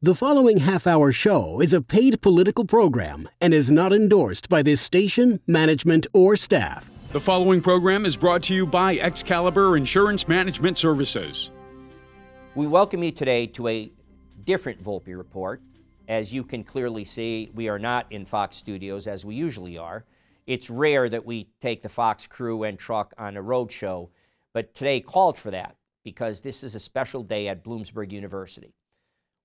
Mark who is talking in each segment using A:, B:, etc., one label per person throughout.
A: The following half-hour show is a paid political program and is not endorsed by this station, management, or staff.
B: The following program is brought to you by Excalibur Insurance Management Services.
C: We welcome you today to a different Volpe Report. As you can clearly see, we are not in Fox Studios as we usually are. It's rare that we take the Fox crew and truck on a road show, but today called for that because this is a special day at Bloomsburg University.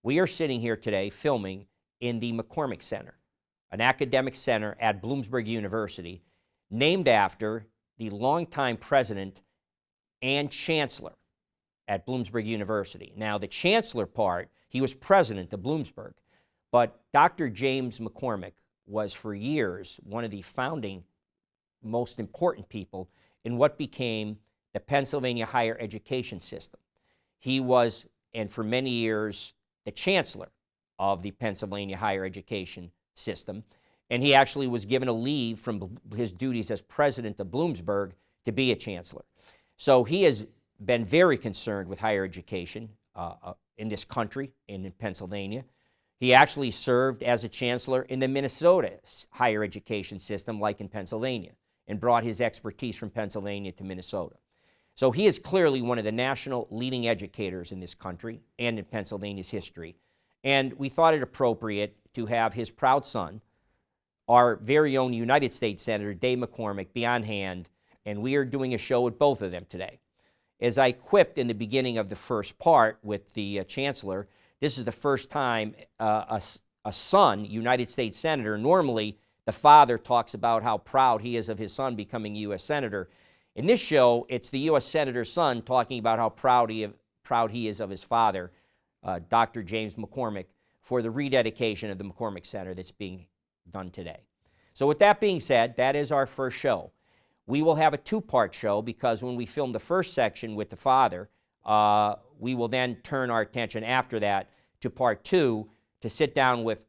C: We are sitting here today filming in the McCormick Center, an academic center at Bloomsburg University, named after the longtime president and chancellor at Bloomsburg University. Now, the chancellor part, he was president of Bloomsburg, but Dr. James McCormick was for years one of the founding most important people in what became the Pennsylvania higher education system. He was, and for many years, the chancellor of the Pennsylvania higher education system, and he actually was given a leave from his duties as president of Bloomsburg to be a chancellor. So he has been very concerned with higher education in this country and in Pennsylvania. He actually served as a chancellor in the Minnesota higher education system, like in Pennsylvania, and brought his expertise from Pennsylvania to Minnesota. So he is clearly one of the national leading educators in this country and in Pennsylvania's history. And we thought it appropriate to have his proud son, our very own United States Senator Dave McCormick, be on hand, and we are doing a show with both of them today. As I quipped in the beginning of the first part with the Chancellor, this is the first time a son, United States Senator, normally the father talks about how proud he is of his son becoming U.S. Senator. In this show, it's the U.S. Senator's son talking about how proud he is of his father, Dr. James McCormick, for the rededication of the McCormick Center that's being done today. So with that being said, that is our first show. We will have a two-part show because when we film the first section with the father, we will then turn our attention after that to part two to sit down with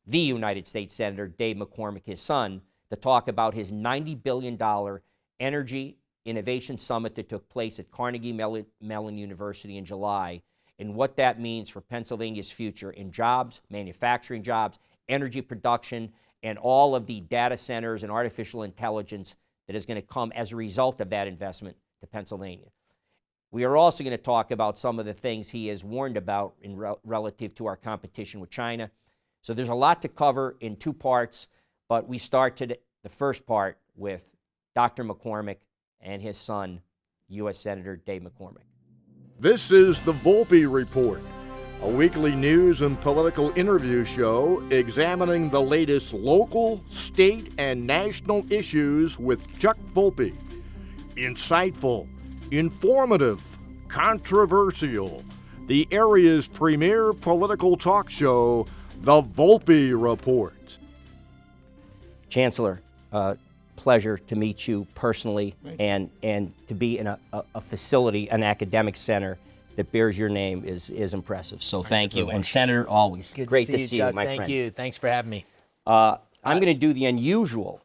C: the United States Senator, Dave McCormick, his son, to talk about his $90 billion Energy Innovation Summit that took place at Carnegie Mellon University in July, and what that means for Pennsylvania's future in jobs, manufacturing jobs, energy production, and all of the data centers and artificial intelligence that is going to come as a result of that investment to Pennsylvania. We are also going to talk about some of the things he has warned about in relative to our competition with China. So there's a lot to cover in two parts, but we start today, the first part with Dr. McCormick and his son, U.S. Senator Dave McCormick.
D: This is the Volpe Report, a weekly news and political interview show examining the latest local, state, and national issues with Chuck Volpe. Insightful, informative, controversial, the area's premier political talk show, the Volpe Report.
C: Chancellor, pleasure to meet you personally and to be in a facility, an academic center that bears your name is impressive. So thank you. And Senator, always great to see you, my friend.
E: Thank you. Thanks for having me.
C: I'm going to do the unusual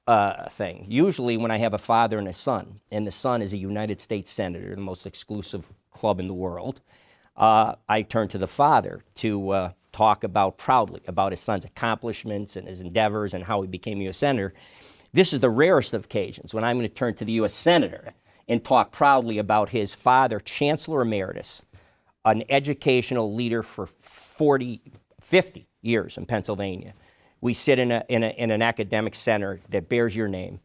C: thing. Usually when I have a father and a son, and the son is a United States Senator, the most exclusive club in the world, I turn to the father to talk proudly about his son's accomplishments and his endeavors and how he became U.S. Senator. This is the rarest of occasions when I'm going to turn to the U.S. Senator and talk proudly about his father, Chancellor Emeritus, an educational leader for 50 years in Pennsylvania. We sit in an academic center that bears your name,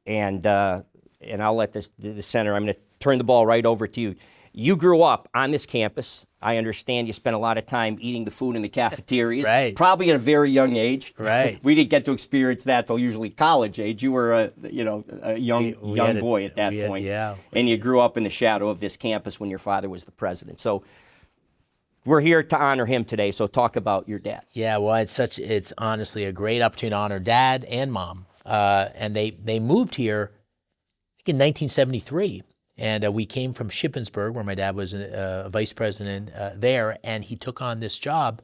C: and I'll let the center, I'm going to turn the ball right over to you. You grew up on this campus. I understand you spent a lot of time eating the food in the cafeterias,
E: right.
C: Probably at a very young age.
E: Right.
C: We didn't get to experience that till usually college age. You were a young boy at that point.
E: Yeah.
C: And you grew up in the shadow of this campus when your father was the president. So we're here to honor him today. So talk about your dad.
E: Yeah, well, it's honestly a great opportunity to honor Dad and Mom. And they moved here, I think in 1973. And we came from Shippensburg, where my dad was a vice president there, and he took on this job.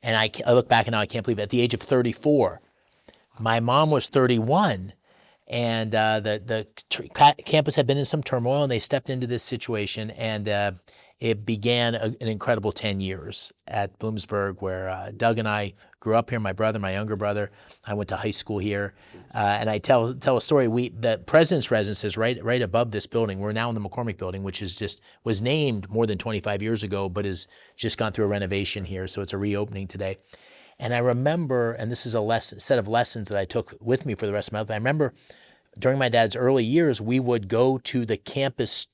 E: And I look back and now I can't believe it. At the age of 34, my mom was 31, and the campus had been in some turmoil, and they stepped into this situation. And it began an incredible 10 years at Bloomsburg, where Doug and I grew up here, my brother, my younger brother. I went to high school here. And I tell a story. The president's residence is right above this building. We're now in the McCormick building, which was named more than 25 years ago, but has just gone through a renovation here. So it's a reopening today. And I remember, and this is a set of lessons that I took with me for the rest of my life. I remember during my dad's early years, we would go to the campus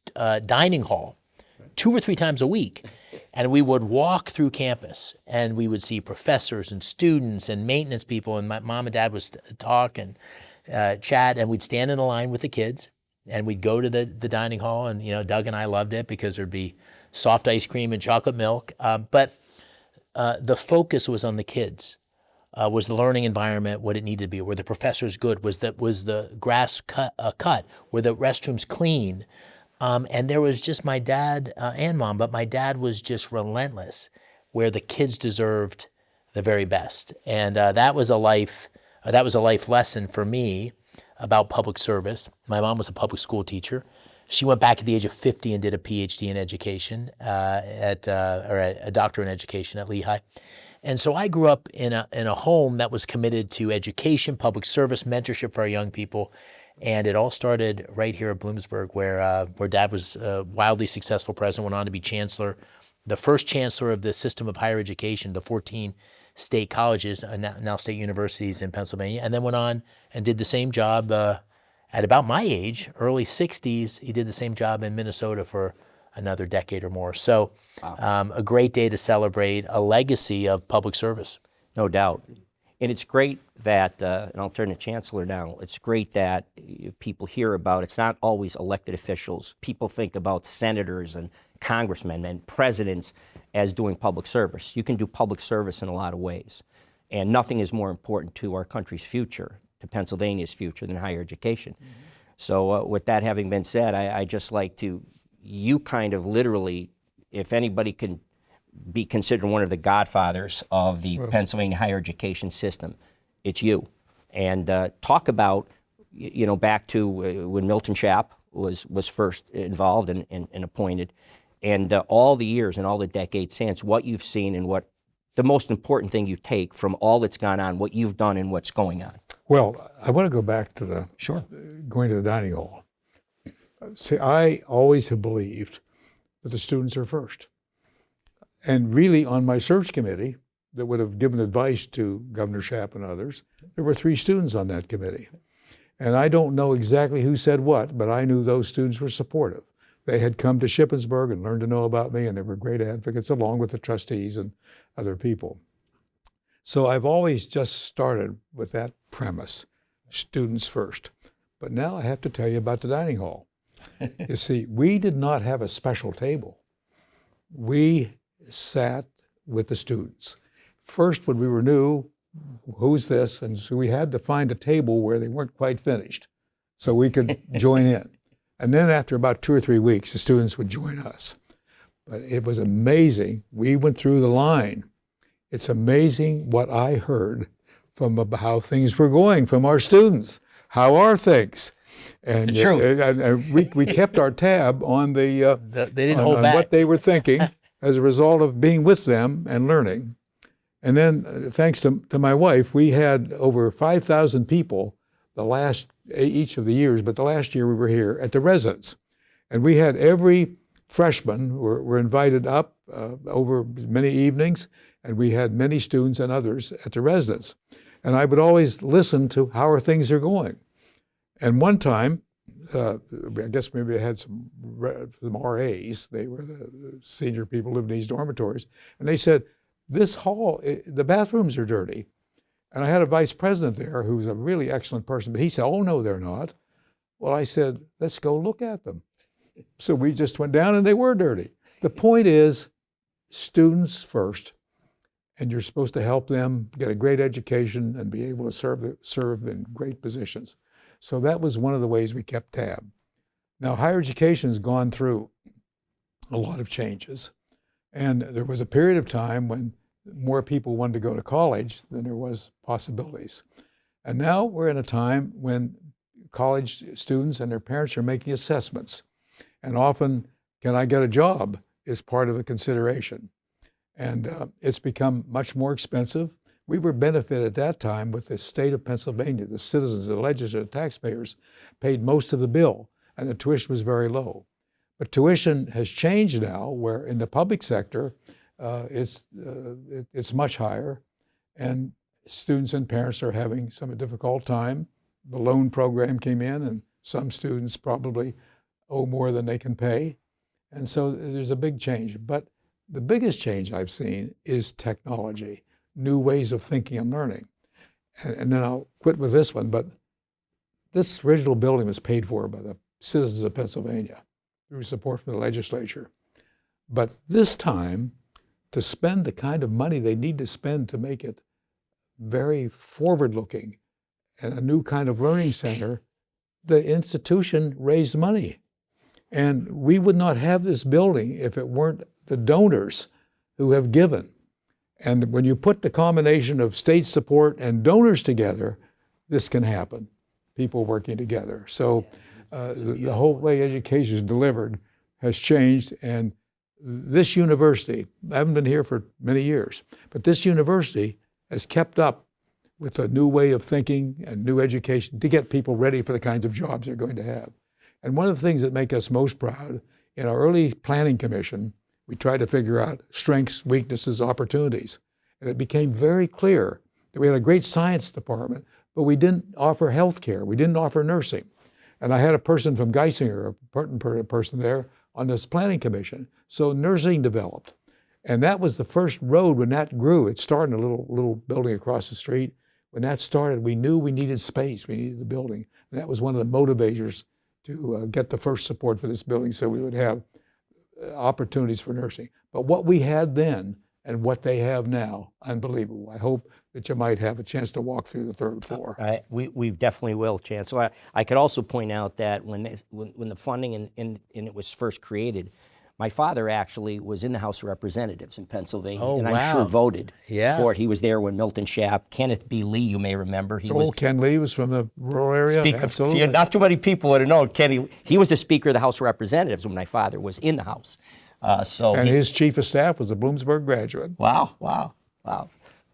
E: dining hall 2 or 3 times a week. And we would walk through campus, and we would see professors and students and maintenance people, and my mom and dad would talk and chat, and we'd stand in a line with the kids, and we'd go to the dining hall, and Doug and I loved it because there'd be soft ice cream and chocolate milk. But the focus was on the kids. Was the learning environment what it needed to be? Were the professors good? Was the grass cut? Were the restrooms clean? And there was just my dad and mom, but my dad was just relentless, where the kids deserved the very best. And that was a life lesson for me about public service. My mom was a public school teacher. She went back at the age of 50 and did a PhD in education or a doctorate in education at Lehigh. And so I grew up in a home that was committed to education, public service, mentorship for our young people. And it all started right here at Bloomsburg, where Dad was a wildly successful president, went on to be chancellor, the first chancellor of the system of higher education, the 14 state colleges, now state universities in Pennsylvania, and then went on and did the same job at about my age, early 60s. He did the same job in Minnesota for another decade or more. So a great day to celebrate a legacy of public service.
C: No doubt. And it's great that, and I'll turn to Chancellor now, it's great that people hear about, it's not always elected officials. People think about senators and congressmen and presidents as doing public service. You can do public service in a lot of ways. And nothing is more important to our country's future, to Pennsylvania's future, than higher education. Mm-hmm. So with that having been said, I just like to, you kind of literally, if anybody can be considered one of the godfathers of the Pennsylvania higher education system, it's you. And talk about, back to when Milton Schaap was first involved and appointed, and all the years and all the decades since, what you've seen and what the most important thing you take from all that's gone on, what you've done and what's going on.
F: Well, I want to go back to going to the dining hall. See, I always have believed that the students are first. And really, on my search committee that would have given advice to Governor Schaap and others, there were 3 students on that committee. And I don't know exactly who said what, but I knew those students were supportive. They had come to Shippensburg and learned to know about me, and they were great advocates, along with the trustees and other people. So I've always just started with that premise, students first. But now I have to tell you about the dining hall. You see, we did not have a special table. We sat with the students. First, when we were new, who's this? And so we had to find a table where they weren't quite finished so we could join in. And then after about 2 or 3 weeks, the students would join us. But it was amazing. We went through the line. It's amazing what I heard from how things were going from our students. How are things? And, we kept our tab on they didn't hold back. What they were thinking as a result of being with them and learning. And then, thanks to my wife, we had over 5,000 people each of the years, but the last year we were here at the residence. And we had every freshman were invited up over many evenings, and we had many students and others at the residence. And I would always listen to how are things are going. And one time, I guess maybe I had some RAs, they were the senior people who lived in these dormitories, and they said, this hall, the bathrooms are dirty. And I had a vice president there who was a really excellent person, but he said, oh no, they're not. Well, I said, let's go look at them. So we just went down and they were dirty. The point is, students first, and you're supposed to help them get a great education and be able to serve in great positions. So that was one of the ways we kept tab. Now, higher education has gone through a lot of changes. And there was a period of time when more people wanted to go to college than there was possibilities. And now we're in a time when college students and their parents are making assessments. And often, can I get a job? is part of the consideration. And it's become much more expensive. We were benefited at that time with the state of Pennsylvania. The citizens, the legislature, taxpayers paid most of the bill, and the tuition was very low. But tuition has changed now, where in the public sector, it's much higher, and students and parents are having some difficult time. The loan program came in, and some students probably owe more than they can pay. And so there's a big change. But the biggest change I've seen is technology, new ways of thinking and learning. And then I'll quit with this one, but this original building was paid for by the citizens of Pennsylvania through support from the legislature. But this time, to spend the kind of money they need to spend to make it very forward-looking and a new kind of learning center, the institution raised money. And we would not have this building if it weren't the donors who have given. And when you put the combination of state support and donors together, this can happen, people working together. So the whole way education is delivered has changed. And this university, I haven't been here for many years, but this university has kept up with a new way of thinking and new education to get people ready for the kinds of jobs they're going to have. And one of the things that make us most proud, in our early planning commission, we tried to figure out strengths, weaknesses, opportunities. And it became very clear that we had a great science department, but we didn't offer health care. We didn't offer nursing. And I had a person from Geisinger, a important person there, on this planning commission. So nursing developed. And that was the first road when that grew. It started in a little building across the street. When that started, we knew we needed space. We needed the building. And that was one of the motivators to get the first support for this building so we would have opportunities for nursing. But what we had then and what they have now, unbelievable. I hope that you might have a chance to walk through the third floor.
C: We definitely will, Chancellor. I could also point out that when the funding and it was first created, my father actually was in the House of Representatives in Pennsylvania, and I'm sure voted for it. He was there when Milton Schaap, Kenneth B. Lee, you may remember.
F: Ken Lee was from the rural area. Absolutely.
C: See, not too many people would have known Kenny. He was the Speaker of the House of Representatives when my father was in the House.
F: His chief of staff was a Bloomsburg graduate.
C: Wow.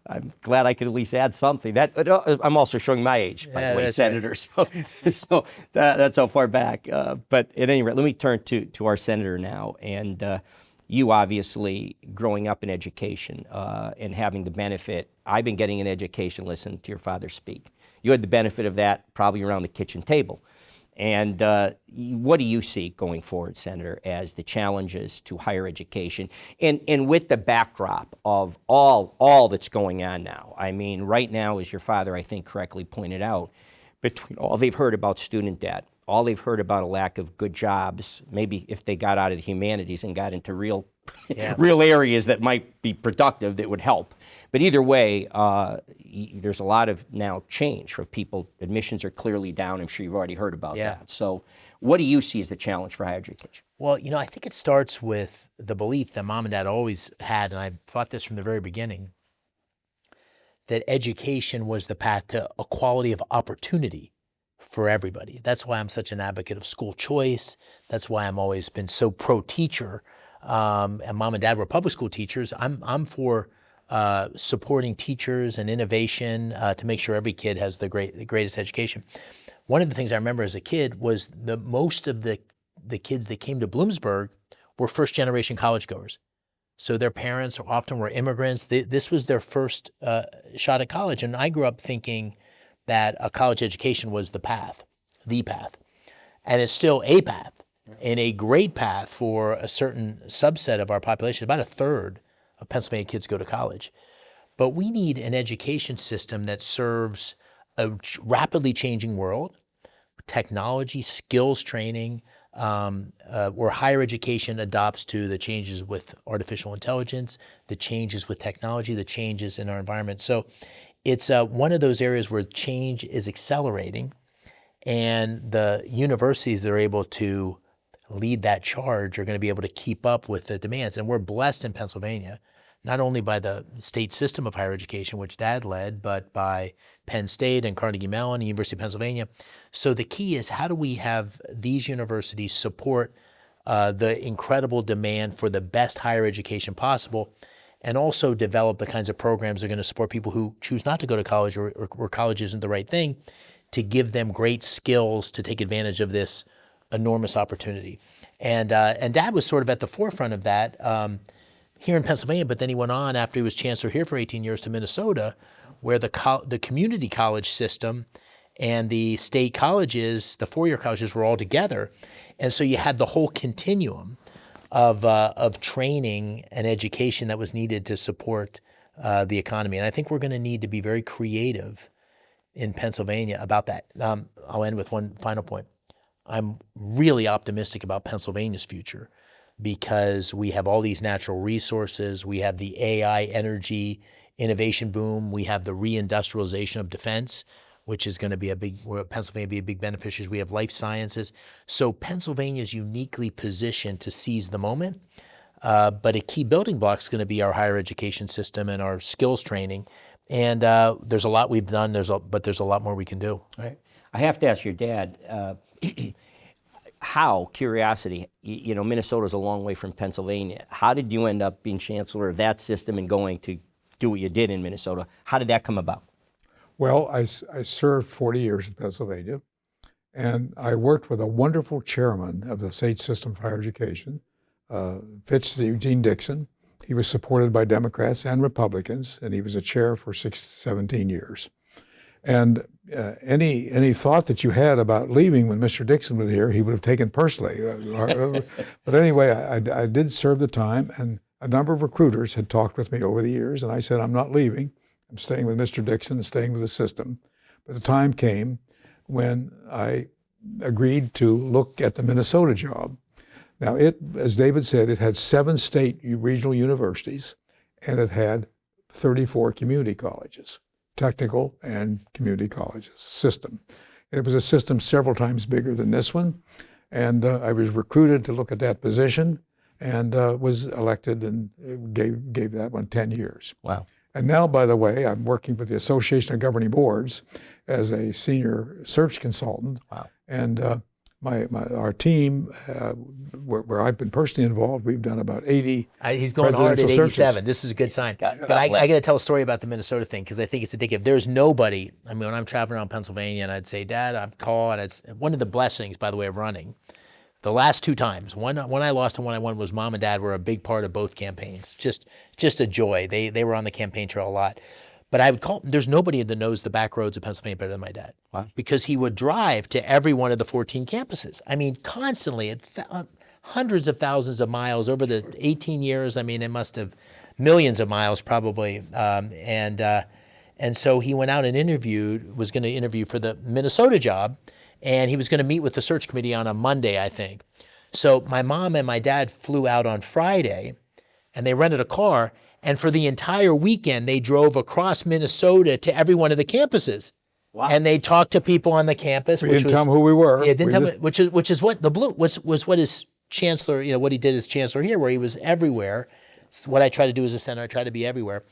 C: I'm glad I could at least add something. I'm also showing my age, by the way, Senator. Right. So that's how far back. But at any rate, let me turn to our senator now. And you obviously, growing up in education and having the benefit, I've been getting an education, listening to your father speak. You had the benefit of that probably around the kitchen table. And what do you see going forward, Senator, as the challenges to higher education and with the backdrop of all that's going on now? I mean, right now, as your father, I think, correctly pointed out, between all they've heard about student debt, all they've heard about a lack of good jobs, maybe if they got out of the humanities and got into real areas that might be productive that would help. But either way, there's a lot of now change for people. Admissions are clearly down. I'm sure you've already heard about that. So what do you see as the challenge for higher education?
E: Well, I think it starts with the belief that Mom and Dad always had, and I thought this from the very beginning, that education was the path to equality of opportunity for everybody. That's why I'm such an advocate of school choice. That's why I'm always been so pro-teacher. And Mom and Dad were public school teachers. I'm for supporting teachers and innovation to make sure every kid has the greatest education. One of the things I remember as a kid was most of the kids that came to Bloomsburg were first-generation college goers. So their parents often were immigrants. This was their first shot at college. And I grew up thinking that a college education was the path. And it's still a path, and a great path for a certain subset of our population. About a third of Pennsylvania kids go to college. But we need an education system that serves a rapidly changing world, technology, skills training, where higher education adopts to the changes with artificial intelligence, the changes with technology, the changes in our environment. So it's one of those areas where change is accelerating, and the universities that are able to lead that charge are going to be able to keep up with the demands. And we're blessed in Pennsylvania, not only by the state system of higher education, which Dad led, but by Penn State and Carnegie Mellon and University of Pennsylvania. So the key is, how do we have these universities support the incredible demand for the best higher education possible, and also develop the kinds of programs that are going to support people who choose not to go to college or college isn't the right thing, to give them great skills to take advantage of this enormous opportunity. And Dad was sort of at the forefront of that here in Pennsylvania, but then he went on after he was chancellor here for 18 years to Minnesota, where the community college system and the state colleges, the four-year colleges, were all together. And so you had the whole continuum of training and education that was needed to support the economy. And I think we're going to need to be very creative in Pennsylvania about that. I'll end with one final point. I'm really optimistic about Pennsylvania's future because we have all these natural resources. We have the AI energy innovation boom. We have the reindustrialization of defense, which is going to be Pennsylvania be a big beneficiary. We have life sciences. So Pennsylvania is uniquely positioned to seize the moment. But a key building block is going to be our higher education system and our skills training. And there's a lot we've done, but there's a lot more we can do.
C: Right. I have to ask your dad, curiosity, Minnesota's a long way from Pennsylvania. How did you end up being chancellor of that system and going to do what you did in Minnesota? How did that come about?
F: Well, I served 40 years in Pennsylvania, and I worked with a wonderful chairman of the state system for higher education, Eugene Dixon. He was supported by Democrats and Republicans, and he was a chair for 17 years. And any thought that you had about leaving when Mr. Dixon was here, he would have taken personally. But anyway, I did serve the time, and a number of recruiters had talked with me over the years, and I said, I'm not leaving. I'm staying with Mr. Dixon and staying with the system. But the time came when I agreed to look at the Minnesota job. Now, as David said, it had 7 state regional universities, and it had 34 community colleges, technical and community colleges system. It was a system several times bigger than this one, and I was recruited to look at that position and was elected and gave that one 10 years.
C: Wow.
F: And now, by the way, I'm working with the Association of Governing Boards as a senior search consultant.
C: Wow.
F: And our team, where I've been personally involved, we've done about 80
E: He's going hard at
F: presidential
E: 87.
F: searches.
E: This is a good sign. But I got to tell a story about the Minnesota thing because I think it's indicative. There's nobody, when I'm traveling around Pennsylvania and I'd say, Dad, I'm calling. It's one of the blessings, by the way, of running. The last 2 times, one I lost and one I won, was Mom and Dad were a big part of both campaigns. Just a joy. They were on the campaign trail a lot. But I would call, there's nobody that knows the back roads of Pennsylvania better than my dad.
C: Wow.
E: Because he would drive to every one of the 14 campuses. I mean, constantly, hundreds of thousands of miles over the 18 years. I mean, it must have millions of miles probably. And so he went out and was going to interview for the Minnesota job. And he was going to meet with the search committee on a Monday, I think. So my mom and my dad flew out on Friday, and they rented a car. And for the entire weekend, they drove across Minnesota to every one of the campuses. Wow. And they talked to people on the campus.
F: We didn't tell them who we were.
E: Yeah, didn't tell them, which is what was what his chancellor, what he did as chancellor here, where he was everywhere. It's what I try to do as a senator. I try to be everywhere.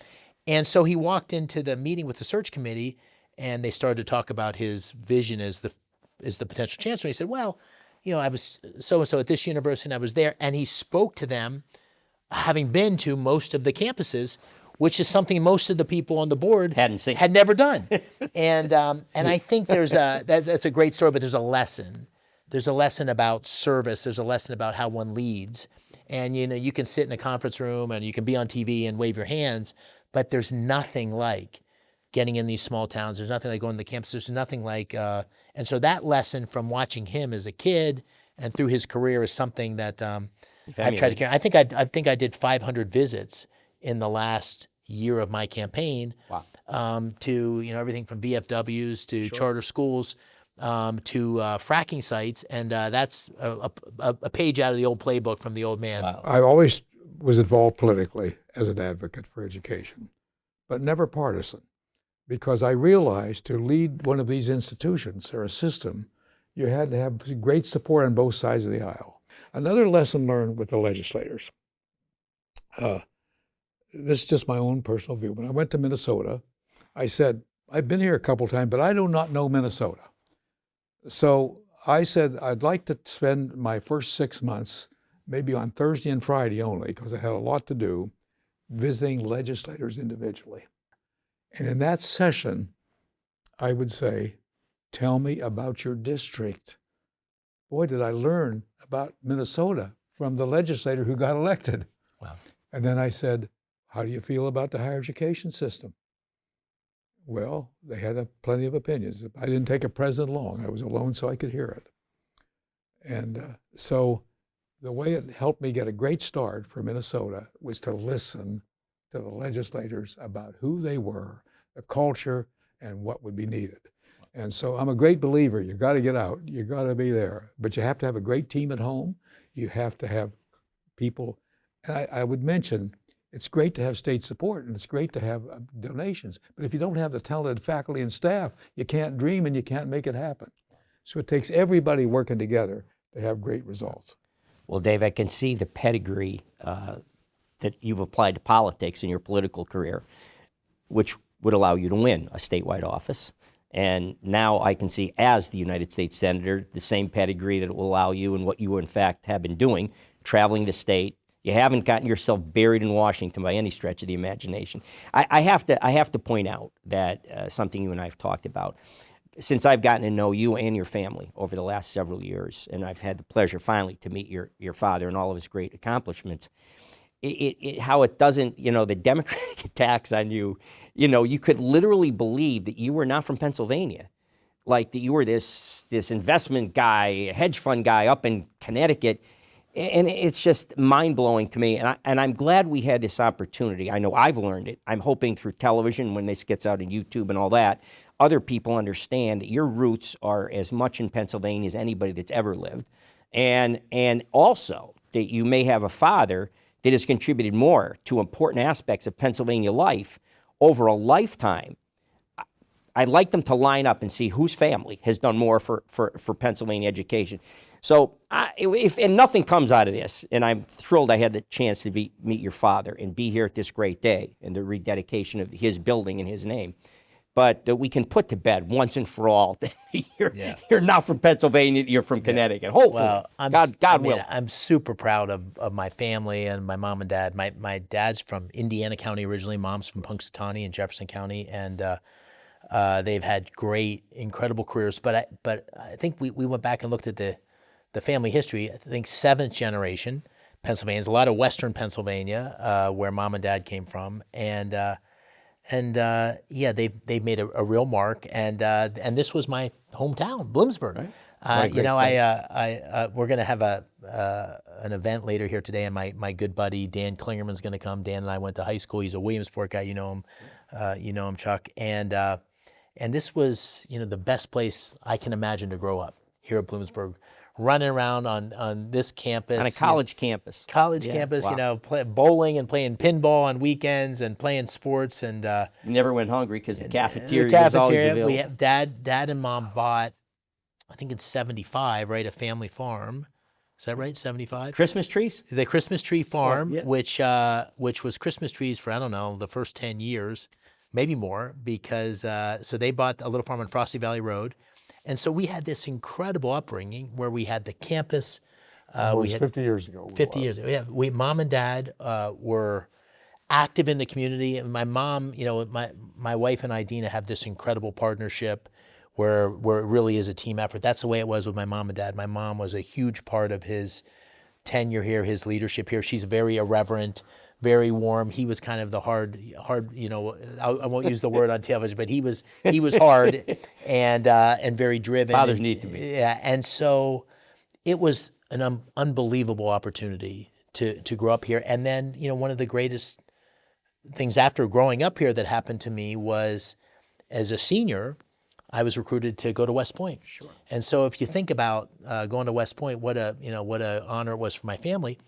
E: And so he walked into the meeting with the search committee, and they started to talk about his vision as the potential chancellor. He said, well, I was so-and-so at this university, and I was there. And he spoke to them, having been to most of the campuses, which is something most of the people on the board had never done. And I think that's a great story, but there's a lesson. There's a lesson about service. There's a lesson about how one leads. And, you can sit in a conference room and you can be on TV and wave your hands, but there's nothing like getting in these small towns. There's nothing like going to the campus. There's nothing like, and so that lesson from watching him as a kid and through his career is something that I've tried to carry. I think I did 500 visits in the last year of my campaign. Wow. To everything from VFWs to charter schools to fracking sites, and that's a page out of the old playbook from the old man. Wow.
F: I always was involved politically as an advocate for education, but never partisan, because I realized to lead one of these institutions or a system, you had to have great support on both sides of the aisle. Another lesson learned with the legislators, this is just my own personal view. When I went to Minnesota, I said, I've been here a couple times, but I do not know Minnesota. So I said, I'd like to spend my first 6 months maybe on Thursday and Friday only, because I had a lot to do, visiting legislators individually. And in that session, I would say, tell me about your district. Boy, did I learn about Minnesota from the legislator who got elected.
E: Wow.
F: And then I said, how do you feel about the higher education system? Well, they had plenty of opinions. I didn't take a president long. I was alone so I could hear it. And so the way it helped me get a great start for Minnesota was to listen to the legislators about who they were, the culture, and what would be needed. And so I'm a great believer. You got to get out. You got to be there. But you have to have a great team at home. You have to have people. And I would mention, it's great to have state support and it's great to have donations. But if you don't have the talented faculty and staff, you can't dream and you can't make it happen. So it takes everybody working together to have great results.
C: Well, Dave, I can see the pedigree that you've applied to politics in your political career, which would allow you to win a statewide office. And now I can see, as the United States Senator, the same pedigree that will allow you and what you, in fact, have been doing, traveling the state. You haven't gotten yourself buried in Washington by any stretch of the imagination. I have to point out that something you and I have talked about. Since I've gotten to know you and your family over the last several years, and I've had the pleasure finally to meet your father and all of his great accomplishments, how it doesn't, the Democratic attacks on you, you could literally believe that you were not from Pennsylvania, like that you were this investment guy, hedge fund guy up in Connecticut. And it's just mind-blowing to me, and I'm glad we had this opportunity. I know I've learned it. I'm hoping through television, when this gets out on YouTube and all that, other people understand that your roots are as much in Pennsylvania as anybody that's ever lived, and also that you may have a father that has contributed more to important aspects of Pennsylvania life over a lifetime. I'd like them to line up and see whose family has done more for Pennsylvania education. So if nothing comes out of this, and I'm thrilled I had the chance to meet your father and be here at this great day and the rededication of his building in his name, but that we can put to bed once and for all that you're not from Pennsylvania, you're from Connecticut. Hopefully,
E: well,
C: God will.
E: I'm super proud of my family and my mom and dad. My dad's from Indiana County originally. Mom's from Punxsutawney in Jefferson County, and they've had great, incredible careers. But I think we went back and looked at the family history. I think 7th generation Pennsylvania. There's a lot of Western Pennsylvania where mom and dad came from, and they've made a real mark. And this was my hometown, Bloomsburg. Right. We're going to have an event later here today, and my good buddy Dan Klingerman's going to come. Dan and I went to high school. He's a Williamsport guy. You know him, Chuck. And this was the best place I can imagine to grow up here at Bloomsburg. Running around on this campus.
C: On a college campus.
E: Campus, wow. Bowling and playing pinball on weekends and playing sports. And
C: you never went hungry because the cafeteria was always available.
E: We have Dad and Mom bought, I think it's 75, right, a family farm. Is that right, 75?
C: Christmas trees?
E: The Christmas tree farm, which was Christmas trees for, I don't know, the first 10 years, maybe more, because so they bought a little farm on Frosty Valley Road. And so we had this incredible upbringing where we had the campus.
F: It was 50 years ago.
E: 50 years ago. Yeah, Mom and Dad were active in the community. And my mom, my wife and I, Dina, have this incredible partnership where it really is a team effort. That's the way it was with my mom and dad. My mom was a huge part of his tenure here, his leadership here. She's very irreverent, very warm. He was kind of the hard, I won't use the word on television, but he was hard and very driven.
C: Fathers need to be.
E: Yeah, and so it was an unbelievable opportunity to grow up here. And then, one of the greatest things after growing up here that happened to me was, as a senior, I was recruited to go to West Point.
C: Sure.
E: And so if you think about going to West Point, what a honor it was for my family.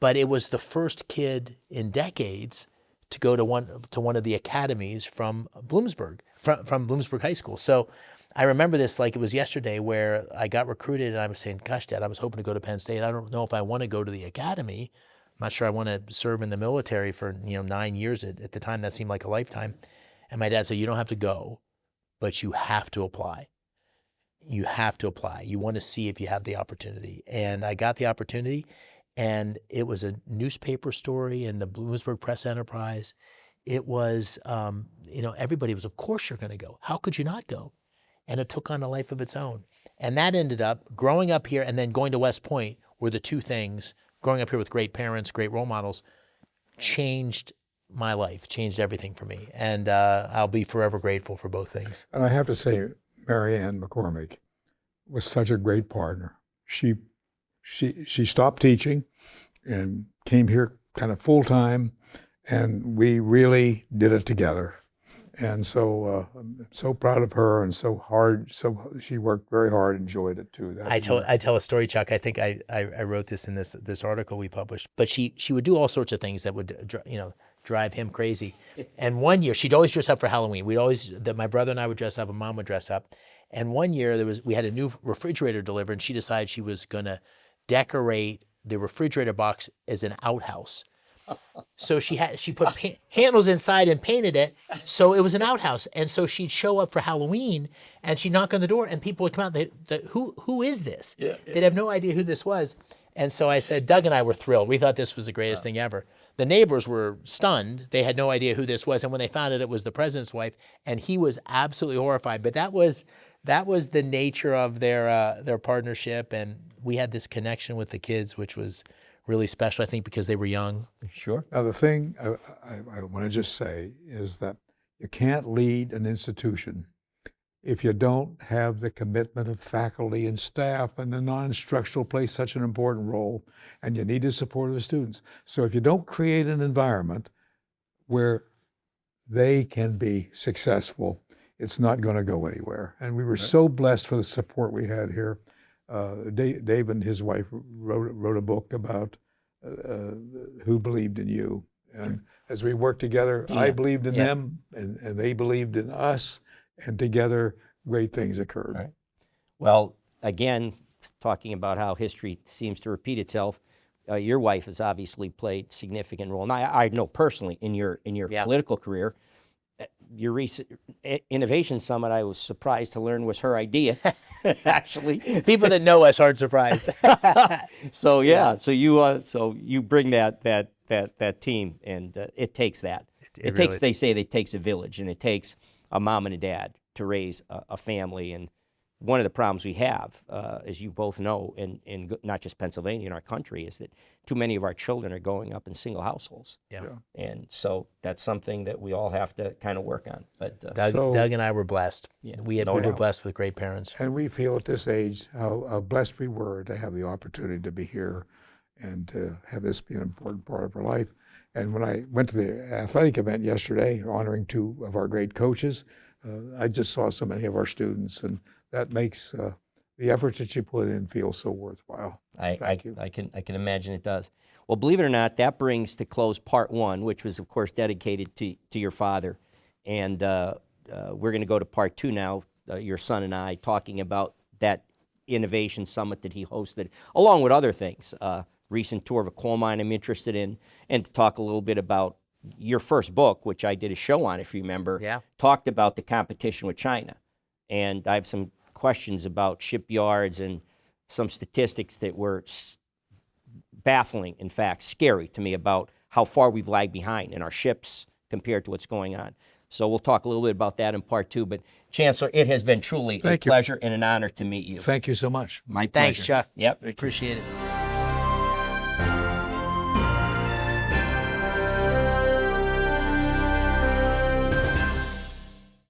E: But it was the first kid in decades to go to one of the academies from Bloomsburg, from Bloomsburg High School. So I remember this like it was yesterday, where I got recruited and I was saying, gosh, Dad, I was hoping to go to Penn State. I don't know if I want to go to the academy. I'm not sure I want to serve in the military for 9 years. At the time, that seemed like a lifetime. And my dad said, you don't have to go, but you have to apply. You have to apply. You want to see if you have the opportunity. And I got the opportunity. And it was a newspaper story in the Bloomsburg Press Enterprise. It was, everybody was, of course you're going to go. How could you not go? And it took on a life of its own. And that ended up growing up here and then going to West Point were the two things, growing up here with great parents, great role models, changed my life, changed everything for me. And I'll be forever grateful for both things.
F: And I have to say, Mary Ann McCormick was such a great partner. She stopped teaching and came here kind of full time, and we really did it together. And so I'm so proud of her, and so hard. So she worked very hard, enjoyed it too.
E: I tell a story, Chuck. I think I wrote this in this article we published. But she would do all sorts of things that would drive him crazy. And one year she'd always dress up for Halloween. My brother and I would dress up, and Mom would dress up. And one year we had a new refrigerator delivered, and she decided she was going to decorate the refrigerator box as an outhouse. So she put handles inside and painted it, so it was an outhouse. And so she'd show up for Halloween, and she'd knock on the door, and people would come out. Who is this? Yeah. They'd have no idea who this was. And so I said, Doug and I were thrilled. We thought this was the greatest thing ever. The neighbors were stunned. They had no idea who this was. And when they found out it was the president's wife, and he was absolutely horrified. But that was the nature of their partnership, and we had this connection with the kids, which was really special, I think, because they were young.
C: Sure.
F: Now, the thing I want to just say is that you can't lead an institution if you don't have the commitment of faculty and staff, and the non-instructional plays such an important role, and you need the support of the students. So if you don't create an environment where they can be successful, it's not going to go anywhere. And we were so blessed for the support we had here. Dave and his wife wrote a book about who believed in you. And as we worked together, I believed in them, and they believed in us, and together great things occurred.
C: Right. Well, again, talking about how history seems to repeat itself, your wife has obviously played a significant role. And I know personally in your political career, your recent Innovation Summit, I was surprised to learn was her idea, actually.
E: People that know us aren't surprised.
C: So you bring that team, and it takes that. It takes, they say, it takes a village, and it takes a mom and a dad to raise a family. And one of the problems we have, as you both know, in not just Pennsylvania, in our country, is that too many of our children are growing up in single households. Yeah. And so that's something that we all have to kind of work on. But
E: Doug and I were blessed. Yeah, we were blessed with great parents.
F: And we feel at this age how blessed we were to have the opportunity to be here and to have this be an important part of our life. And when I went to the athletic event yesterday, honoring two of our great coaches, I just saw so many of our students, and that makes the effort that you put in feel so worthwhile. Thank you.
C: I can imagine it does. Well, believe it or not, that brings to close part one, which was, of course, dedicated to your father. And we're going to go to part two now, your son and I, talking about that Innovation Summit that he hosted, along with other things. Recent tour of a coal mine I'm interested in, and to talk a little bit about your first book, which I did a show on, if you remember, talked about the competition with China. And I have some questions about shipyards and some statistics that were baffling, in fact, scary to me, about how far we've lagged behind in our ships compared to what's going on. So we'll talk a little bit about that in part two. But Chancellor, it has been truly a pleasure and an honor to meet you.
F: Thank you so much.
C: My pleasure.
E: Thanks, Chuck.
C: Yep.
E: Appreciate it.